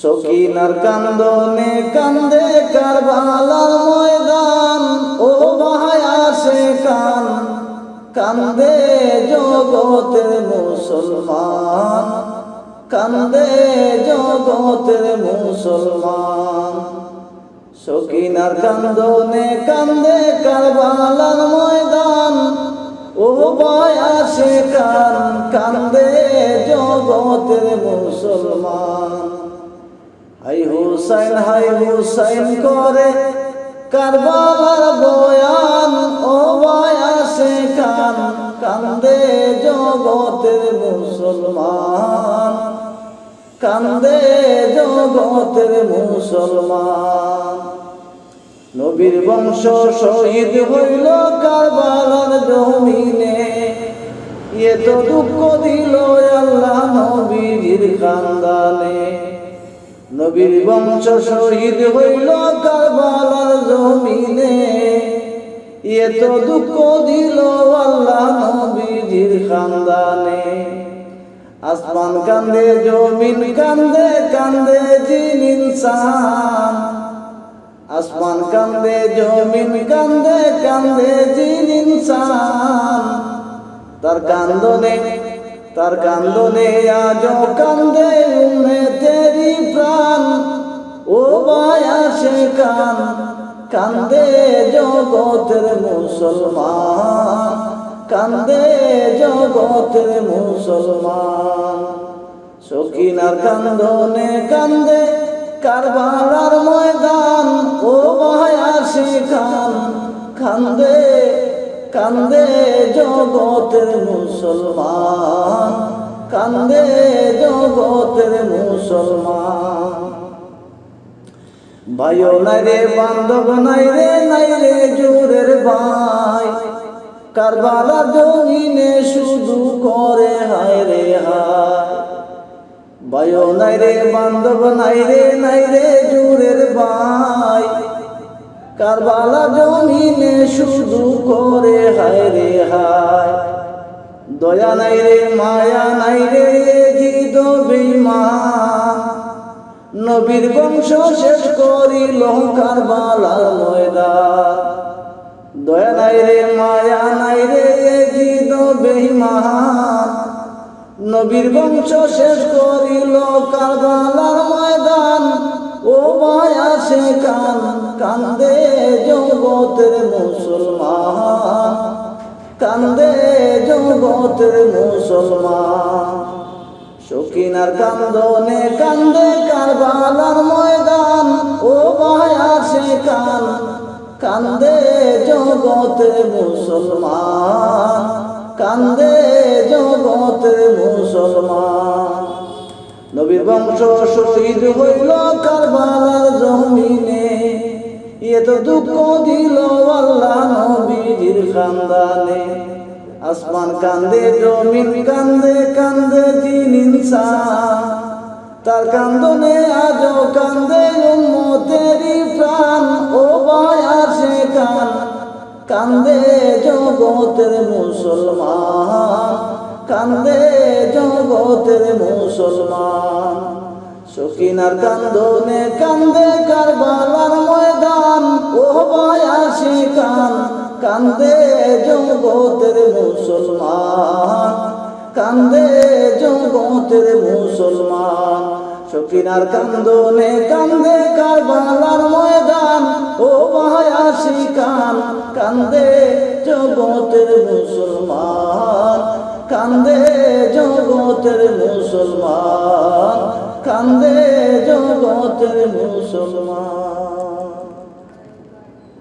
সকিনার কান্দনে কান্দে কারবালার ময়দান, ও ভাই আসে কান কান্দে জগতের মুসলমান, কান্দে জগতের মুসলমান। সকিনার কান্দনে কান্দে কারবালার ময়দান, ও ভাই আসে কান কান্দে জগতের মুসলমান। হাই হুসাইন করে কারবালার বয়ান, ও ভাই আসে কান কান্দে জগতের মুসলমান, কান্দে জগতের মুসলমান। নবীর বংশ শহীদ হইল কারবালার জমিনে, এ তো দুঃখ দিল আল্লাহ নবীর খানদানে। নবীর বংশ শহীদ হইল কারবালার জমিনে, এ তো দুঃখ দিল আল্লাহ নবীর খানদানে। আসমান কান্দে জমিন কান্দে কান্দে জিন ইনসান, আসমান কান্দে জমিন কান্দে কান্দে জিন ইনসান। তার কান্দনে আজো কান্দে উম্মতেরি প্রাণ, ও ভাই আসে কান কান্দে জগতের মুসলমান, কান্দে জগতের মুসলমান। সকিনার কান্দনে কান্দে কারবালার ময়দান, ও ভাই আসে কান কান্দে কান্দে জগতের মুসলমান, কান্দে জগতের মুসলমান। ভাইও নাই রে বান্ধব নাই রে জোরের ভাই, কারবালার জমিনে শুধু করে হায় রে হায়। ভাইও নাই রে বান্ধব নাই রে জোরের ভাই, কারবালা জমিনে শুধু করে হায় রে হায়। দয়া নাই রে মায়া নাই রে জিদ বেঈমান, নবীর বংশ শেষ করিল কারবালার ময়দান। দয়া নাই রে মায়া নাই রে জিদ বেঈমান, নবীর বংশ শেষ করিল কারবালার ময়দান। ও ভাই আসে কান কান্দে জগতের মুসলমান, কান্দে জগতের মুসলমান। সকিনার কান্দনে কান্দে কারবালার ময়দান, ও ভাই আসে কান কান্দে জগতের মুসলমান, কান্দে জগতের মুসলমান। নবীর বংশ শহীদ হইল কারবালার জমিনে, এ তো দুঃখ দিল আল্লাহ নবীর খানদানে। আসমান কান্দে জমিন কান্দে কান্দে জিন ইনসান, তার কান্দনে আজো কান্দে উম্মতেরি প্রাণ, ও ভাই আসে কান কান্দে জগতের মুসলমান, কান্দে জগতের মুসলমান। সকিনার কান্দনে কান্দে কারবালার ময়দান, ও ভাই আসে কান কান্দে জগতের মুসলমান, কান্দে জগতের মুসলমান। সকিনার কান্দনে কান্দে কারবালার ময়দান, ও ভাই আসে কান কান্দে জগতের মুসলমান, কান্দে জগতের মুসলমান, কান্দে জগতের মুসলমান।